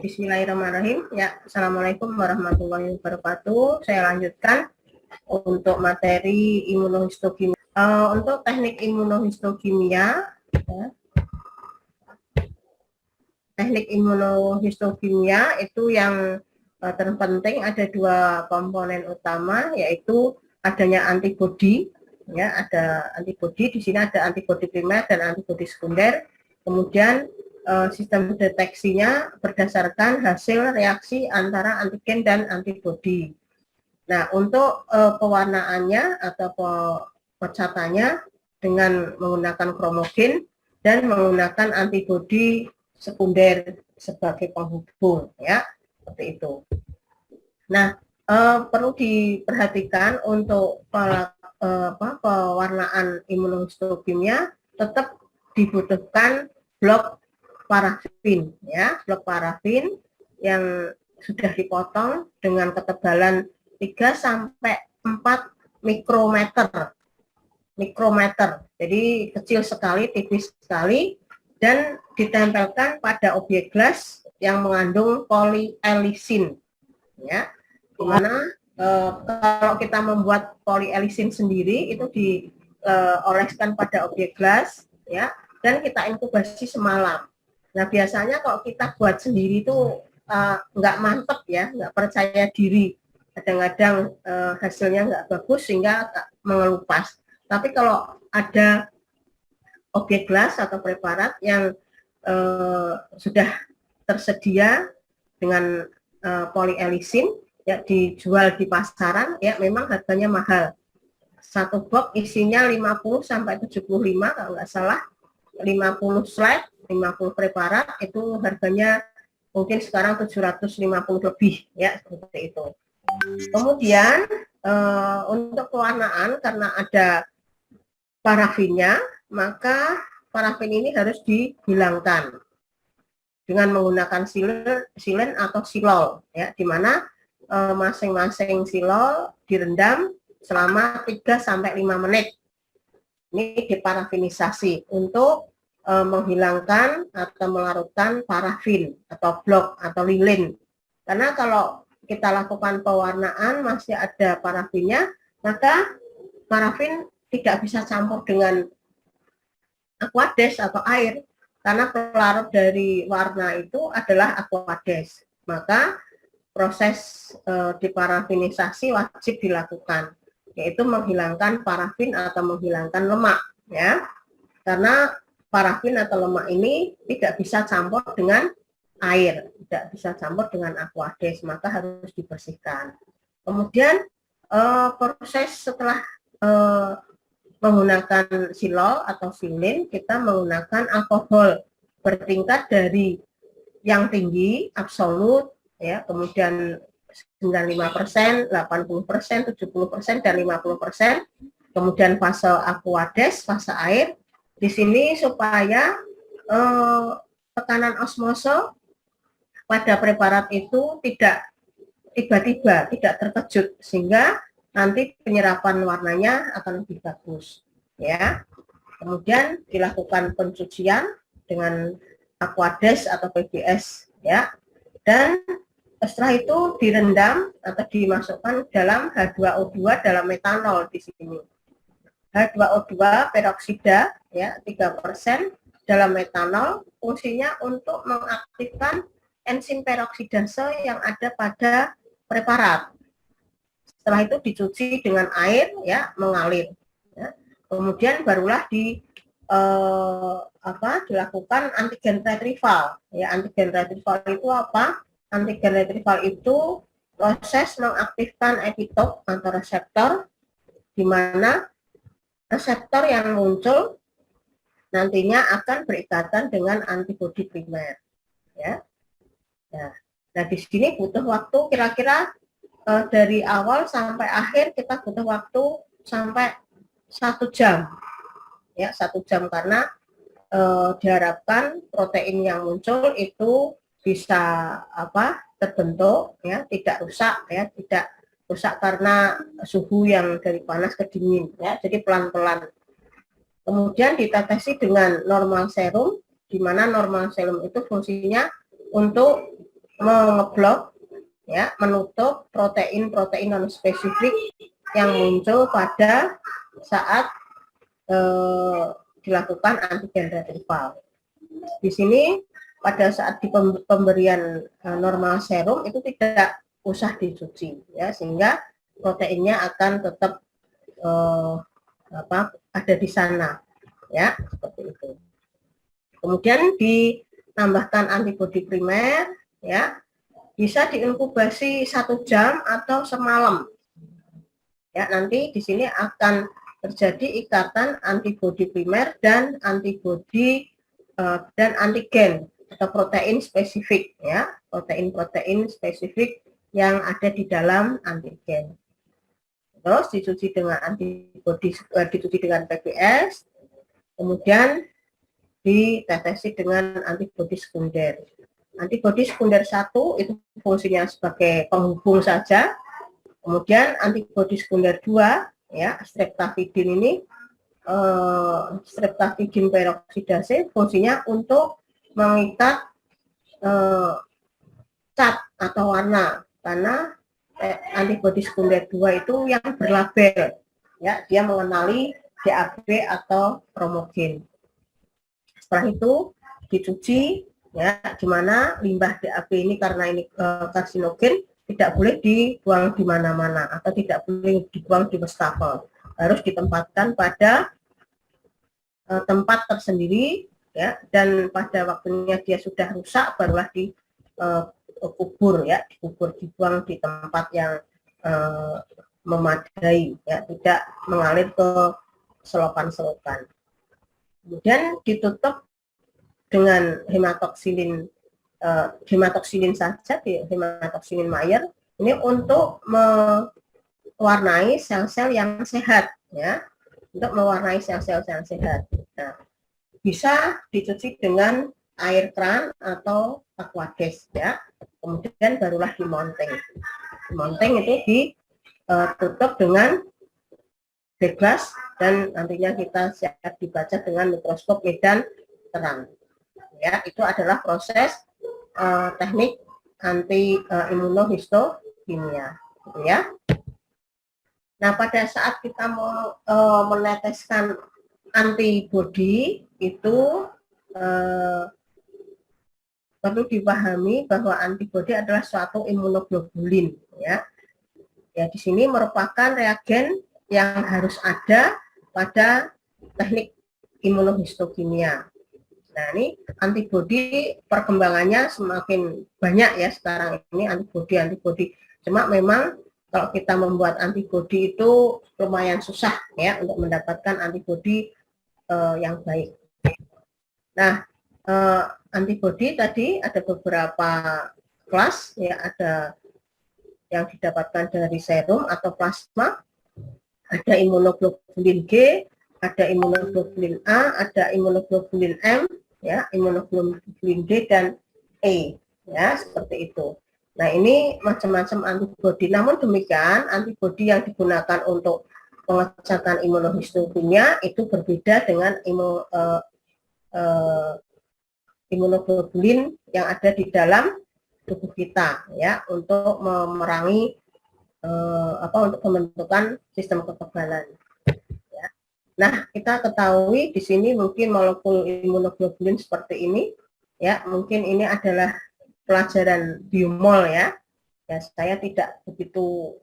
Bismillahirrahmanirrahim. Ya, Assalamualaikum warahmatullahi wabarakatuh. Saya lanjutkan untuk materi imunohistokimia. Untuk teknik imunohistokimia, ya, teknik imunohistokimia itu yang terpenting ada dua komponen utama, yaitu adanya antibodi. Ya, ada antibodi. Di sini ada antibodi primer dan antibodi sekunder. Kemudian sistem deteksinya berdasarkan hasil reaksi antara antigen dan antibodi. Nah, untuk pewarnaannya atau pecatannya dengan menggunakan kromogen dan menggunakan antibodi sekunder sebagai penghubung, ya, seperti itu. Nah, perlu diperhatikan untuk pewarnaan imunohistokimia tetap dibutuhkan blok parafin, ya, blok parafin yang sudah dipotong dengan ketebalan 3 sampai 4 mikrometer. Jadi kecil sekali, tipis sekali, dan ditempelkan pada objek gelas yang mengandung polyelisin, ya. Dimana kalau kita membuat polyelisin sendiri itu dioleskan pada objek gelas, ya, dan kita inkubasi semalam. Nah, biasanya kalau kita buat sendiri itu nggak mantep, ya, nggak percaya diri. Kadang-kadang hasilnya nggak bagus sehingga mengelupas. Tapi kalau ada objek gelas atau preparat yang sudah tersedia dengan polyelisin, ya, dijual di pasaran, ya, memang harganya mahal. Satu box isinya 50 sampai 75 kalau nggak salah, 50 slide, 50 preparat, itu harganya mungkin sekarang 750 lebih, ya, seperti itu. Kemudian untuk pewarnaan, karena ada parafinnya, maka parafin ini harus dihilangkan dengan menggunakan silen atau silol, ya, di mana masing-masing silol direndam selama 3 sampai 5 menit. Ini diparafinisasi untuk menghilangkan atau melarutkan parafin atau blok atau lilin. Karena kalau kita lakukan pewarnaan masih ada parafinnya, maka parafin tidak bisa campur dengan aquades atau air, karena pelarut dari warna itu adalah aquades. Maka proses diparafinisasi wajib dilakukan, yaitu menghilangkan parafin atau menghilangkan lemak, ya. Karena parafin atau lemak ini tidak bisa campur dengan air, tidak bisa campur dengan aquades, maka harus dibersihkan. Kemudian proses setelah menggunakan silol atau silin, kita menggunakan alkohol bertingkat dari yang tinggi, absolut, ya, kemudian 95%, 80%, 70%, dan 50%. Kemudian fase aquades, fase air. Di sini supaya tekanan osmosa pada preparat itu tidak tiba-tiba, tidak terkejut, sehingga nanti penyerapan warnanya akan lebih bagus, ya. Kemudian dilakukan pencucian dengan aquades atau PBS, ya, dan setelah itu direndam atau dimasukkan dalam H2O2 dalam metanol di sini. H2O2 peroksida, ya, 3% dalam metanol, fungsinya untuk mengaktifkan enzim peroksidase yang ada pada preparat. Setelah itu dicuci dengan air, ya, mengalir. Ya. Kemudian barulah dilakukan antigen retrieval. Ya, antigen retrieval itu apa? Antigen retrieval itu proses mengaktifkan epitop atau reseptor, di mana reseptor yang muncul nantinya akan berikatan dengan antibodi primer, ya. Nah, di sini butuh waktu kira-kira dari awal sampai akhir kita butuh waktu sampai 1 jam, ya, 1 jam, karena diharapkan protein yang muncul itu bisa terbentuk, ya, tidak rusak, ya, tidak rusak karena suhu yang dari panas ke dingin, ya, jadi pelan-pelan. Kemudian ditetesi dengan normal serum, di mana normal serum itu fungsinya untuk mengeblok, ya, menutup protein-protein non spesifik yang muncul pada saat dilakukan antigen retrieval. Di sini pada saat di pemberian normal serum itu tidak usah dicuci, ya, sehingga proteinnya akan tetap ada di sana, ya, seperti itu. Kemudian ditambahkan antibodi primer, ya, bisa diinkubasi 1 jam atau semalam. Ya, nanti di sini akan terjadi ikatan antibodi primer dan antibodi dan antigen atau protein spesifik, ya, protein-protein spesifik yang ada di dalam antigen. Terus dicuci dengan antibodi, dicuci dengan PBS, kemudian ditetesi dengan antibodi sekunder. Antibodi sekunder 1 itu fungsinya sebagai penghubung saja. Kemudian antibodi sekunder 2, ya, streptavidin ini, streptavidin peroksidase, fungsinya untuk mengikat cat atau warna, karena antibodi sekunder 2 itu yang berlabel, ya, dia mengenali DAB atau kromogen. Setelah itu dicuci, ya, di mana limbah DAB ini karena ini karsinogen tidak boleh dibuang di mana-mana atau tidak boleh dibuang di wastafel, harus ditempatkan pada tempat tersendiri, ya, dan pada waktunya dia sudah rusak barulah dikubur, ya, dibuang di tempat yang memadai, ya, tidak mengalir ke selokan-selokan. Kemudian ditutup dengan hematoksilin saja, di hematoksilin Mayer ini untuk mewarnai sel-sel yang sehat, ya, untuk mewarnai sel-sel yang sehat. Nah, bisa dicuci dengan air keran atau aquades, ya. Kemudian barulah dimonteng. Dimonteng itu ditutup dengan deglas dan nantinya kita siap dibaca dengan mikroskop medan terang. Ya, itu adalah proses teknik anti imunohistokimia, gitu ya. Nah, pada saat kita mau meneteskan antibodi itu perlu dipahami bahwa antibodi adalah suatu imunoglobulin, ya. Ya, di sini merupakan reagen yang harus ada pada teknik imunohistokimia. Nah, ini antibodi perkembangannya semakin banyak, ya, sekarang ini antibodi. Cuma memang kalau kita membuat antibodi itu lumayan susah, ya, untuk mendapatkan antibodi yang baik. Nah, antibodi tadi ada beberapa kelas, ya, ada yang didapatkan dari serum atau plasma, ada imunoglobulin G, ada imunoglobulin A, ada imunoglobulin M, ya, imunoglobulin D dan E, ya, seperti itu. Nah, ini macam-macam antibodi. Namun demikian, antibodi yang digunakan untuk pengecekan imunohistokimia itu berbeda dengan imunoglobulin yang ada di dalam tubuh kita, ya, untuk memerangi untuk pembentukan sistem kekebalan. Ya. Nah, kita ketahui di sini mungkin molekul imunoglobulin seperti ini, ya, mungkin ini adalah pelajaran biomol, ya. Ya, saya tidak begitu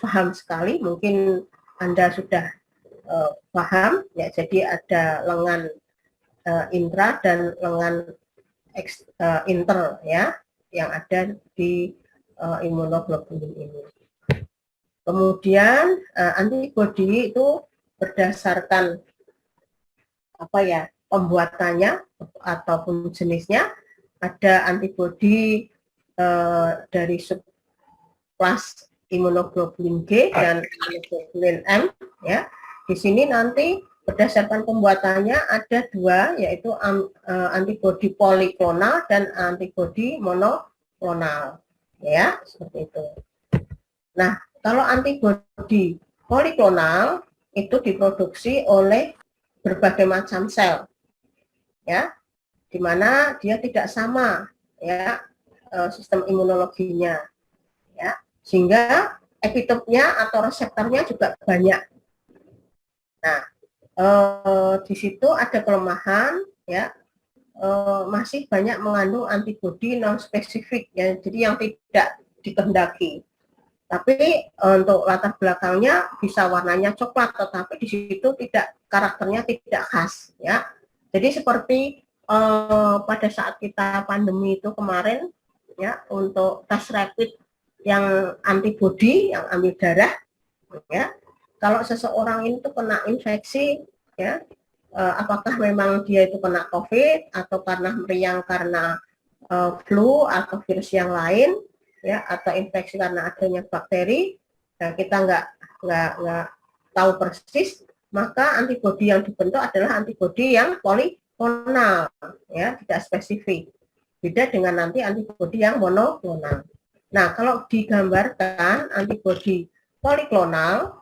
paham sekali, mungkin Anda sudah paham, ya. Jadi ada lengan intra dan lengan inter, ya, yang ada di imunoglobulin ini. Kemudian antibodi itu berdasarkan pembuatannya ataupun jenisnya. Ada antibodi dari subclass imunoglobulin G dan imunoglobulin M, ya. Di sini nanti berdasarkan pembuatannya ada 2, yaitu antibodi poliklonal dan antibodi monoklonal, ya, seperti itu. Nah, kalau antibodi poliklonal itu diproduksi oleh berbagai macam sel, ya, di mana dia tidak sama, ya, sistem imunologinya, ya, sehingga epitopnya atau reseptornya juga banyak. Nah, di situ ada kelemahan, ya, masih banyak mengandung antibodi non spesifik, ya, jadi yang tidak dikehendaki. Tapi untuk latar belakangnya bisa warnanya coklat, tetapi di situ tidak, karakternya tidak khas, ya. Jadi seperti pada saat kita pandemi itu kemarin, ya, untuk tes rapid yang antibodi yang ambil darah, ya, kalau seseorang itu kena infeksi, ya, apakah memang dia itu kena COVID atau karena meriang karena flu atau virus yang lain, ya, atau infeksi karena adanya bakteri, nah, kita nggak tahu persis, maka antibodi yang dibentuk adalah antibodi yang poliklonal, ya, tidak spesifik. Beda dengan nanti antibodi yang monoklonal. Nah, kalau digambarkan antibodi poliklonal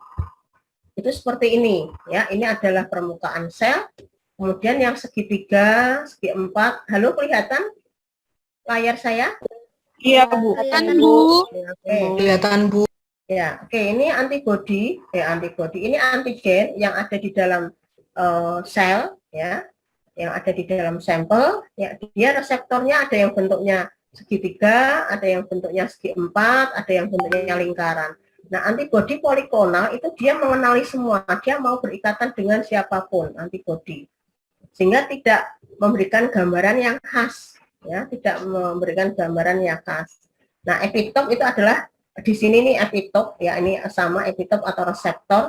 itu seperti ini, ya. Ini adalah permukaan sel, kemudian yang segitiga, segi empat. Halo, kelihatan layar saya? Iya, Bu. Kelihatan, Bu. Oke. Kelihatan, Bu. Ya, oke. Ini antibodi, antibodi. Ini antigen yang ada di dalam sel, ya, yang ada di dalam sampel. Ya, dia reseptornya ada yang bentuknya segitiga, ada yang bentuknya segi empat, ada yang bentuknya lingkaran. Nah, antibodi poliklonal itu dia mengenali semua. Dia mau berikatan dengan siapapun, antibodi, sehingga tidak memberikan gambaran yang khas, ya, tidak memberikan gambaran yang khas. Nah, epitop itu adalah di sini nih epitop, ya, ini sama epitop atau reseptor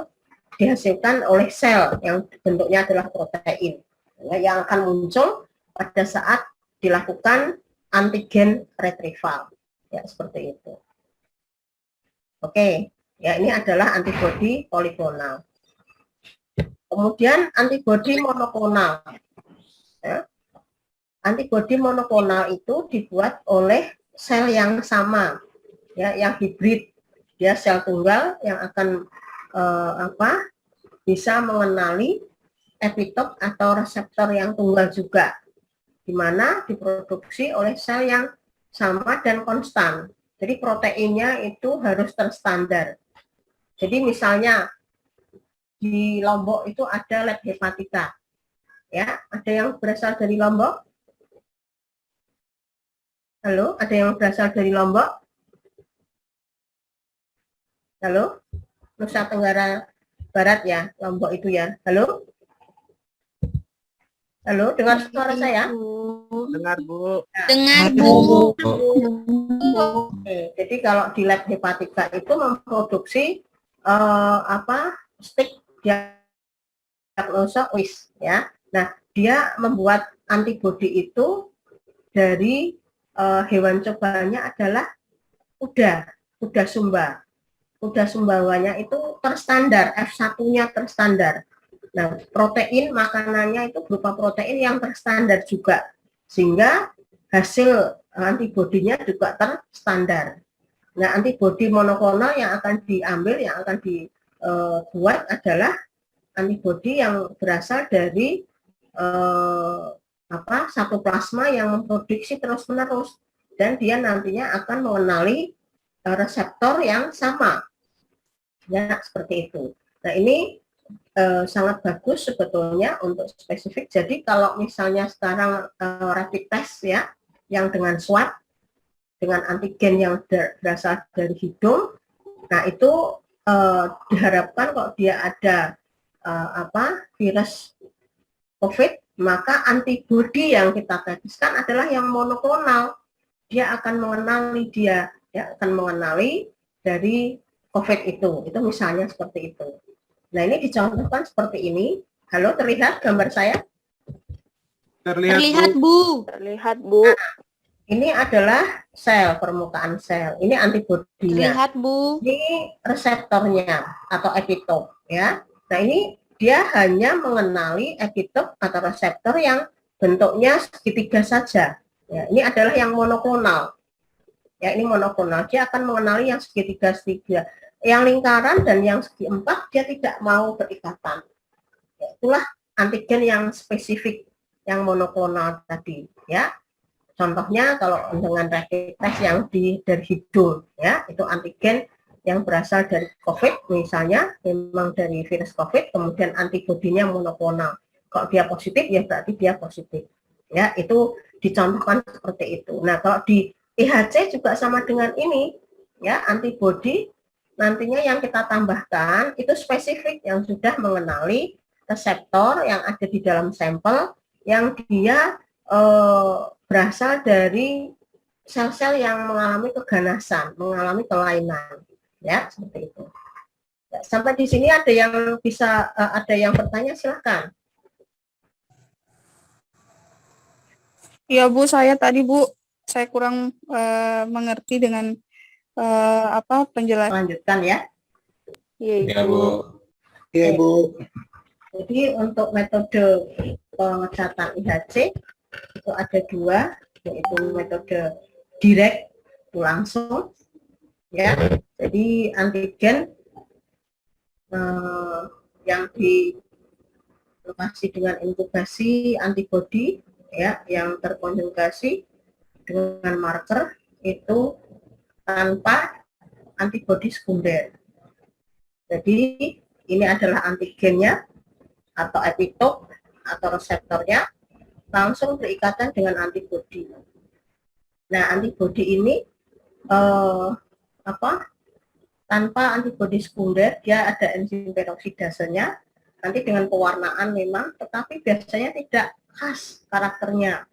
dihasilkan oleh sel yang bentuknya adalah protein, ya, yang akan muncul pada saat dilakukan antigen retrieval, ya, seperti itu. Oke, ya, ini adalah antibodi poliklonal. Kemudian antibodi monoklonal. Ya. Antibodi monoklonal itu dibuat oleh sel yang sama, ya, yang hibrid. Dia sel tunggal yang akan bisa mengenali epitop atau reseptor yang tunggal juga, di mana diproduksi oleh sel yang sama dan konstan. Jadi proteinnya itu harus terstandar. Jadi misalnya di Lombok itu ada lab hepatika, ya, ada yang berasal dari Lombok? Halo, ada yang berasal dari Lombok? Halo, Nusa Tenggara Barat, ya, Lombok itu, ya. Halo? Halo, dengar suara saya? Dengar, Bu. Dengar, Bu. Oke, jadi kalau di lab hepatika itu memproduksi stick diagnosa WIS, ya. Nah, dia membuat antibodi itu dari hewan cobanya adalah kuda sumba. Kuda sumbawanya itu terstandar, F1-nya terstandar. Nah, protein makanannya itu berupa protein yang terstandar juga, sehingga hasil antibodinya juga terstandar. Nah, antibodi monoklonal yang akan diambil, yang akan dibuat adalah antibodi yang berasal dari satu plasma yang memproduksi terus-menerus, dan dia nantinya akan mengenali reseptor yang sama, ya, seperti itu. Nah, ini sangat bagus sebetulnya untuk spesifik. Jadi kalau misalnya sekarang rapid test, ya, yang dengan swab, dengan antigen yang berasal dari hidung, nah itu diharapkan kalau dia ada virus COVID, maka antibodi yang kita tesiskan adalah yang monoklonal. Dia akan mengenali akan mengenali dari COVID itu misalnya seperti itu. Nah, ini dicontohkan seperti ini. Halo, terlihat gambar saya? Terlihat, Bu. Terlihat, Bu. Nah, ini adalah sel, permukaan sel. Ini antibodinya. Terlihat, Bu. Ini reseptornya atau epitop, ya. Nah, ini dia hanya mengenali epitop atau reseptor yang bentuknya segitiga saja. Ya, ini adalah yang monoklonal. Ya, ini monoklonal. Dia akan mengenali yang segitiga. Yang lingkaran dan yang segi empat dia tidak mau berikatan. Ya, itulah antigen yang spesifik, yang monoklonal tadi, ya. Contohnya kalau dengan rapid test yang dari hidung, ya, itu antigen yang berasal dari COVID, misalnya memang dari virus COVID, kemudian antibodinya monoklonal. Kalau dia positif, ya berarti dia positif. Ya, itu dicontohkan seperti itu. Nah, kalau di IHC juga sama dengan ini, ya, antibodi nantinya yang kita tambahkan itu spesifik yang sudah mengenali reseptor yang ada di dalam sampel yang dia berasal dari sel-sel yang mengalami keganasan, mengalami kelainan, ya, seperti itu. Ya, sampai di sini ada yang bisa ada yang bertanya, silahkan. Ya Bu, saya tadi Bu, saya kurang mengerti dengan penjelasan. Lanjutkan ya. Iya Bu. Iya Bu. Jadi untuk metode pengecatan IHC itu ada dua, yaitu metode direct, itu langsung, ya. Jadi antigen yang dilokasi dengan inkubasi antibodi, ya, yang terkonjugasi dengan marker itu tanpa antibodi sekunder. Jadi ini adalah antigennya atau epitop atau reseptornya langsung berikatan dengan antibodi. Nah, antibodi ini tanpa antibodi sekunder, dia ada enzim peroksidasenya, nanti dengan pewarnaan memang, tetapi biasanya tidak khas karakternya,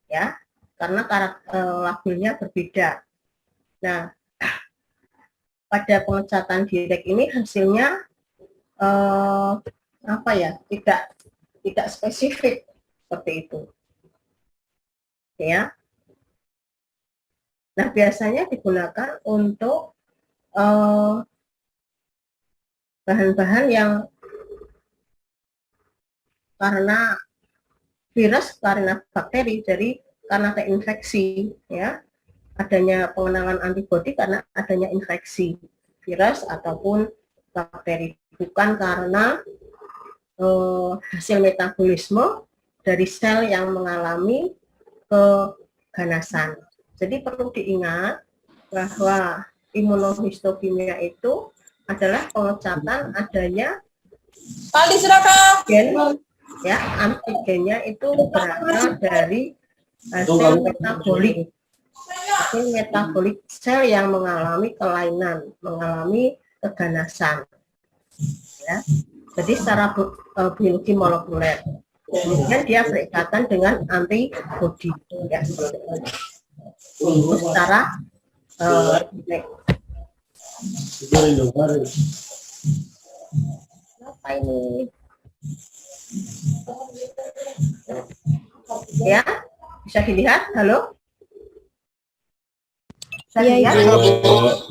ya, karena labelnya berbeda. Nah, pada pengecatan direct ini hasilnya tidak spesifik seperti itu, ya. Nah, biasanya digunakan untuk bahan-bahan yang karena virus, karena bakteri, jadi karena keinfeksi, ya, adanya pengenalan antibodi karena adanya infeksi virus ataupun bakteri, bukan karena hasil metabolisme dari sel yang mengalami keganasan. Jadi perlu diingat bahwa imunohistokimia itu adalah pengecatan adanya antigen, ya, antigennya itu berasal dari hasil metabolik sel yang mengalami kelainan, mengalami keganasan, ya. Jadi secara biologi molekuler, kemudian dia berikatan dengan antibodi, ya, itu secara apa ini? Ya, bisa dilihat. Halo? Bisa dilihat? Iya, Bu.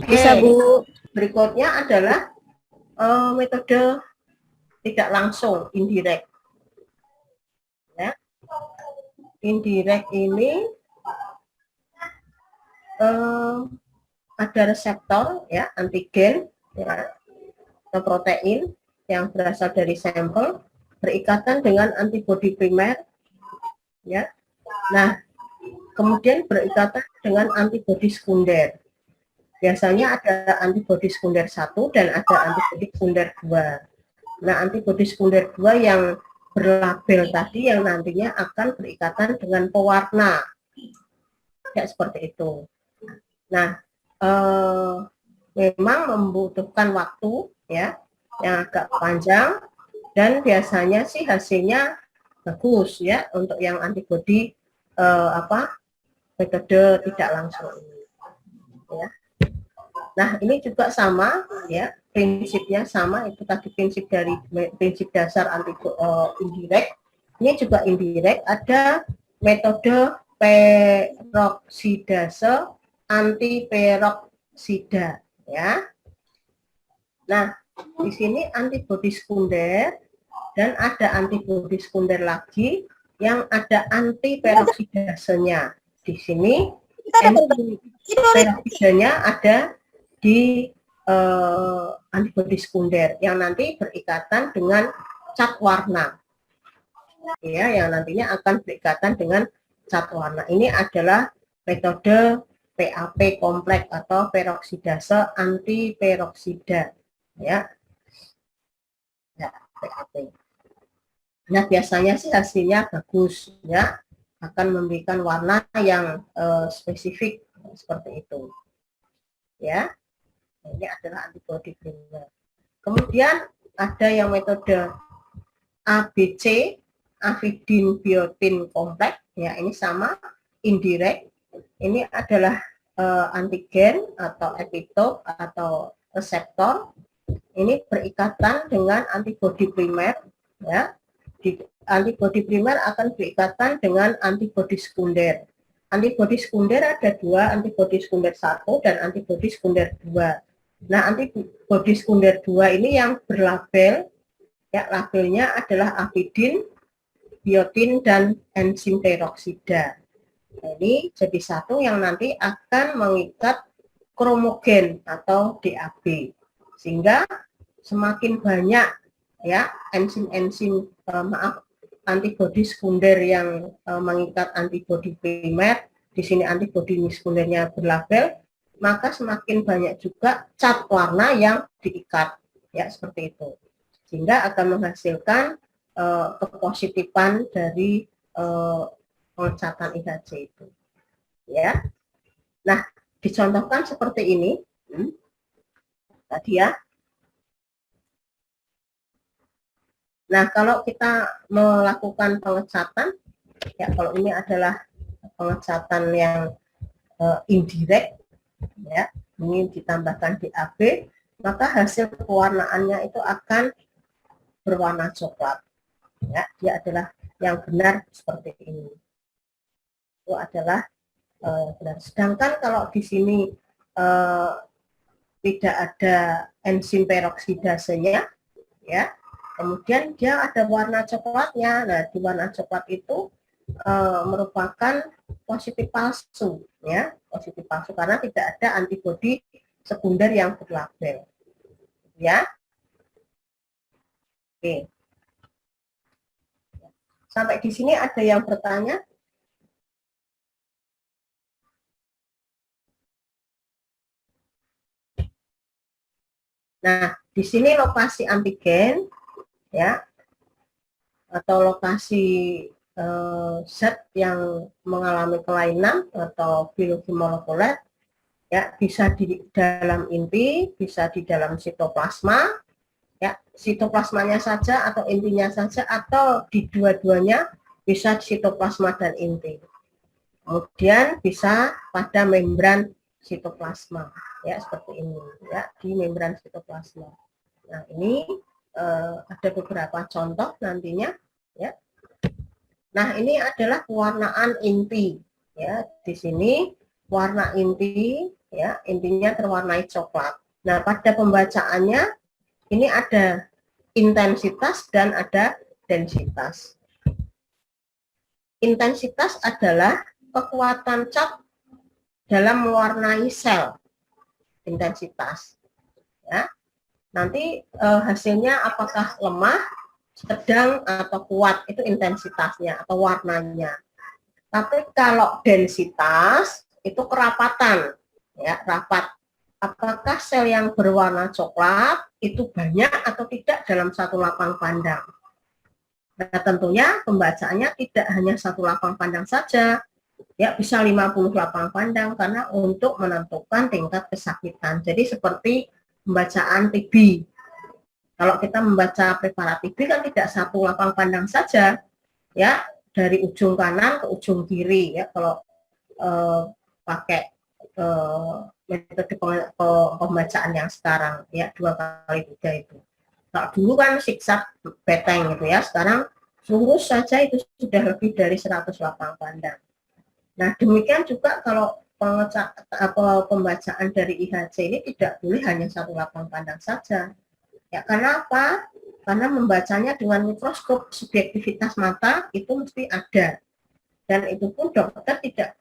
Bisa Bu. Berikutnya adalah metode tidak langsung, indirect. Ya. Indirect ini ada reseptor, ya, antigen, ya, atau protein yang berasal dari sampel berikatan dengan antibodi primer, ya. Nah, kemudian berikatan dengan antibodi sekunder. Biasanya ada antibodi sekunder 1 dan ada antibodi sekunder 2. Nah, antibodi sekunder 2 yang berlabel tadi yang nantinya akan berikatan dengan pewarna, ya, seperti itu. Nah, memang membutuhkan waktu, ya, yang agak panjang, dan biasanya sih hasilnya bagus, ya, untuk yang antibodi metode tidak langsung, ya. Nah, ini juga sama, ya, prinsipnya sama, itu tadi prinsip dasar indirect. Ini juga indirect, ada metode peroksidase antiperoksida, ya. Nah, di sini antibodi sekunder dan ada antibodi sekunder lagi yang ada antiperoksidasenya. Di sini peroksidanya ada di antibodi sekunder yang nanti berikatan dengan cat warna, ya, yang nantinya akan berikatan dengan cat warna. Ini adalah metode PAP kompleks atau peroksidase anti peroksida, ya. Ya, PAP. Nah, biasanya sih hasilnya bagus, ya, akan memberikan warna yang spesifik seperti itu, ya. Ini adalah antibodi primer. Kemudian ada yang metode ABC, avidin biotin kompleks, ya, ini sama, indirect. Ini adalah antigen atau epitop atau reseptor. Ini berikatan dengan antibodi primer, ya. Antibodi primer akan berikatan dengan antibodi sekunder. Antibodi sekunder ada dua, antibodi sekunder 1 dan antibodi sekunder 2. Nah, antibodi sekunder 2 ini yang berlabel, ya, labelnya adalah avidin, biotin, dan enzim peroksida. Nah, ini jadi satu yang nanti akan mengikat kromogen atau DAB, sehingga semakin banyak, ya, enzim-enzim antibodi sekunder yang mengikat antibodi primer. Di sini antibodi sekundernya berlabel, maka semakin banyak juga cat warna yang diikat, ya, seperti itu, sehingga akan menghasilkan kepositifan dari pengecatan IHC itu, ya. Nah, dicontohkan seperti ini tadi, ya. Nah, kalau kita melakukan pengecatan, ya, kalau ini adalah pengecatan yang indirect, ya, ini ditambahkan DAB, maka hasil pewarnaannya itu akan berwarna coklat, ya. Dia adalah yang benar seperti ini. Itu adalah benar. Sedangkan kalau di sini tidak ada enzim peroksidasenya, ya, kemudian dia ada warna coklatnya. Nah, di warna coklat itu merupakan positif palsu, ya, positif palsu karena tidak ada antibodi sekunder yang berlabel, ya. Oke. Sampai di sini ada yang bertanya? Nah, di sini lokasi antigen, ya, atau lokasi zat yang mengalami kelainan atau biologi molekuler, ya, bisa di dalam inti, bisa di dalam sitoplasma, ya, sitoplasmanya saja atau intinya saja, atau di dua-duanya, bisa sitoplasma dan inti. Kemudian bisa pada membran sitoplasma, ya, seperti ini, ya, di membran sitoplasma. Nah, ini ada beberapa contoh nantinya, ya. Nah, ini adalah pewarnaan inti, ya. Di sini warna inti, ya, intinya terwarnai coklat. Nah, pada pembacaannya ini ada intensitas dan ada densitas. Intensitas adalah kekuatan cat dalam mewarnai sel. Intensitas, ya. Nanti hasilnya apakah lemah, sedang, atau kuat, itu intensitasnya atau warnanya. Tapi kalau densitas itu kerapatan, ya, rapat. Apakah sel yang berwarna coklat itu banyak atau tidak dalam satu lapang pandang? Nah, tentunya pembacaannya tidak hanya satu lapang pandang saja, ya, bisa 50 lapang pandang karena untuk menentukan tingkat kesakitan. Jadi seperti pembacaan TB. Kalau kita membaca preparat TB kan tidak satu lapang pandang saja, ya, dari ujung kanan ke ujung kiri, ya, kalau pakai metode pembacaan yang sekarang, ya, 2x3 itu. Kalau dulu kan sikzak beteng gitu, ya, sekarang lurus saja itu sudah lebih dari 100 lapang pandang. Nah, demikian juga kalau pembacaan dari IHC ini tidak boleh hanya satu lapang pandang saja. Ya, karena apa? Karena membacanya dengan mikroskop, subjektivitas mata itu mesti ada. Dan itu pun dokter tidak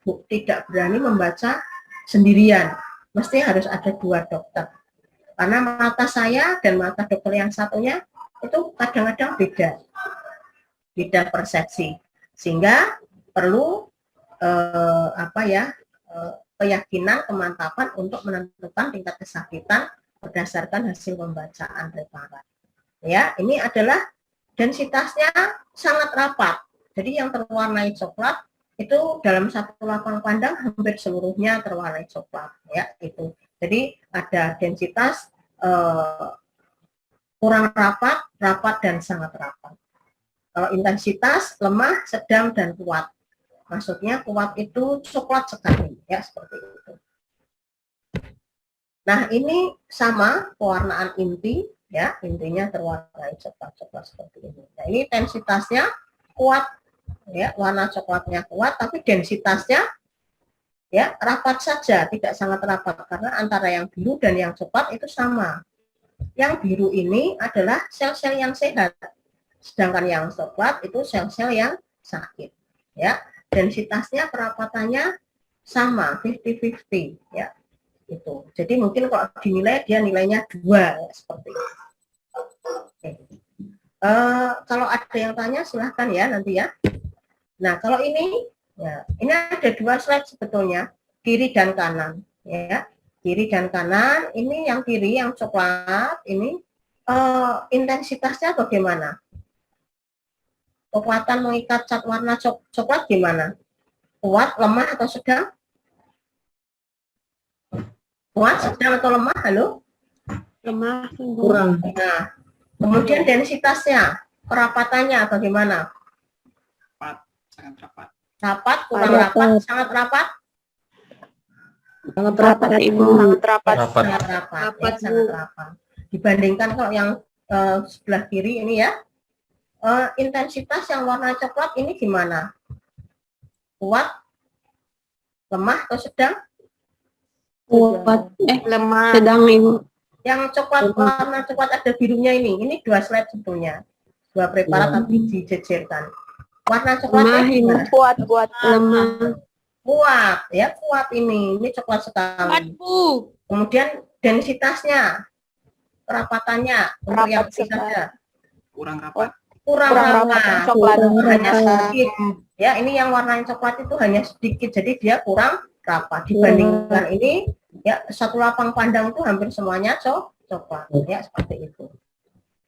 berani membaca sendirian. Mesti harus ada dua dokter. Karena mata saya dan mata dokter yang satunya itu kadang-kadang beda persepsi. Sehingga perlu keyakinan, kemantapan untuk menentukan tingkat kesakitan berdasarkan hasil pembacaan preparat. Ya, ini adalah densitasnya sangat rapat. Jadi yang terwarnai coklat itu dalam satu lapang pandang hampir seluruhnya terwarnai coklat, ya itu. Jadi ada densitas kurang rapat, rapat dan sangat rapat. Kalau intensitas lemah, sedang dan kuat. Maksudnya kuat itu coklat sekali, ya seperti itu. Nah ini sama pewarnaan inti, ya intinya terwarnai coklat-coklat seperti ini. Nah ini intensitasnya kuat, ya warna coklatnya kuat, tapi densitasnya ya rapat saja, tidak sangat rapat karena antara yang biru dan yang coklat itu sama. Yang biru ini adalah sel-sel yang sehat, sedangkan yang coklat itu sel-sel yang sakit. Ya, densitasnya kerapatannya sama, 50-50, ya itu. Jadi mungkin kalau dinilai dia nilainya 2, ya, seperti itu. Oke. Kalau ada yang tanya silahkan ya nanti ya. Nah kalau ini, ya ini ada 2 slide sebetulnya, kiri dan kanan, ya kiri dan kanan. Ini yang kiri yang coklat ini intensitasnya bagaimana? Kekuatan mengikat cat warna coklat gimana? Kuat, lemah atau sedang? Kuat, sedang atau lemah? Halo? Lemah. Kurang. Nah, kemudian densitasnya, kerapatannya bagaimana? Rapat, sangat rapat. Rapat, kurang rapat, sangat rapat? Sangat rapat, Ibu. Sangat rapat. Sangat rapat, ya, sangat rapat. Dibandingkan kalau yang sebelah kiri ini ya, intensitas yang warna coklat ini gimana? Kuat, lemah atau sedang? Kuat. Lemah. Sedang, Ibu. Yang coklat, warna coklat ada birunya ini 2 slide sebetulnya. 2 preparat tapi dijejerkan. Warna coklatnya gimana? Kuat. Lemah. Kuat, ya kuat ini coklat sekali. Bu. Kemudian densitasnya, kerapatannya untuk yang saja Kurang rapat. kurang rapat, Coklat. hanya sedikit. Ya ini yang warna coklat itu hanya sedikit, jadi dia kurang rapat. Dibandingkan ini, ya satu lapang pandang itu hampir semuanya coklat, ya seperti itu.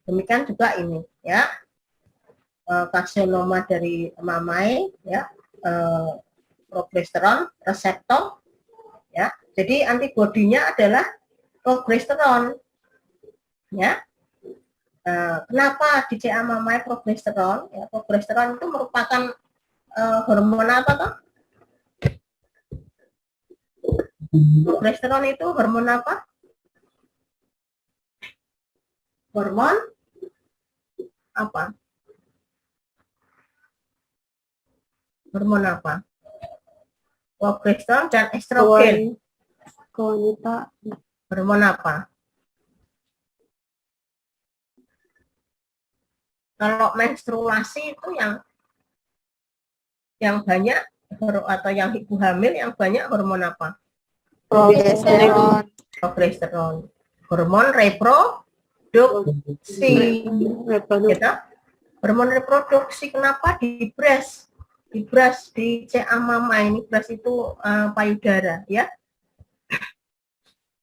Demikian juga ini, ya karsinoma dari mamai, ya progesteron reseptor, ya. Jadi antibodinya adalah progesteron, ya. Kenapa di CA mamai progesteron? Ya, progesteron itu merupakan hormon apa toh? Progesteron itu hormon apa? Hormon apa? Hormon apa? Progesteron dan estrogen. Wanita. Hormon apa? Kalau menstruasi itu yang banyak atau yang ibu hamil yang banyak hormon apa? Progesteron. Progesteron. Hormon reproduksi. Gitu? Hormon reproduksi kenapa di breast? Di breast, di CA mama ini breast itu payudara, ya.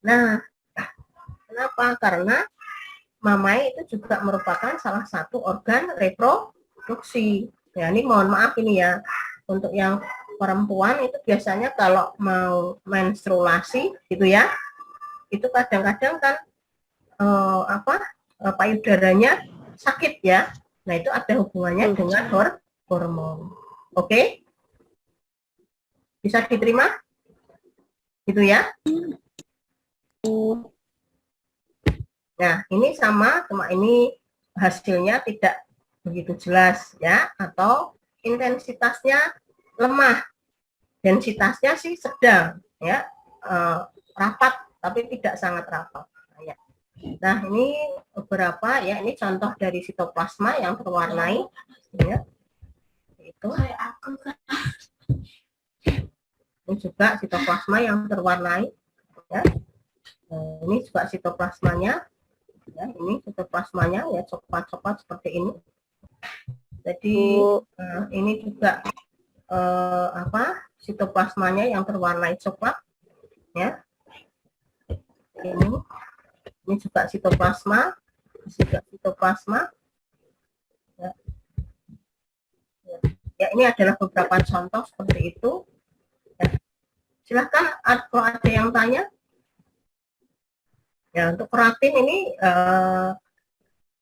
Nah, kenapa? Karena mamai itu juga merupakan salah satu organ reproduksi. Ya, ini mohon maaf ini ya, untuk yang perempuan itu biasanya kalau mau menstruasi gitu ya, itu kadang-kadang kan payudaranya sakit ya. Nah itu ada hubungannya dengan hormon. Oke? Bisa diterima? Gitu ya? Nah, ini sama, cuma ini hasilnya tidak begitu jelas ya, atau intensitasnya lemah, densitasnya sih sedang ya, rapat tapi tidak sangat rapat. Nah, ini beberapa ya, ini contoh dari sitoplasma yang terwarnai ya. Itu ini juga sitoplasma yang terwarnai ya. Ini juga sitoplasmanya. Ya, ini sitoplasmanya ya coklat-coklat seperti ini. Jadi ini juga sitoplasmanya yang berwarna coklat, ya. Ini juga sitoplasma, ya. Ya, ini adalah beberapa contoh seperti itu. Ya. Silahkan kalau ada yang tanya. Ya, untuk keratin ini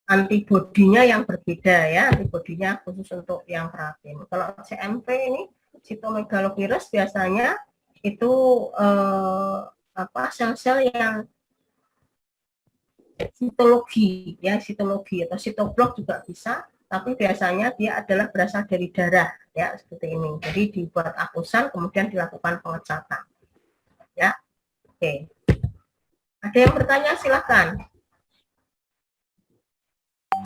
antibodinya yang berbeda ya, antibodinya khusus untuk yang keratin. Kalau CMV ini sitomegalovirus biasanya itu sel-sel yang sitologi ya, sitologi atau sitoblok juga bisa, tapi biasanya dia adalah berasal dari darah ya, seperti ini. Jadi dibuat akusan kemudian dilakukan pengecatan. Ya. Oke. Ada yang bertanya, silakan.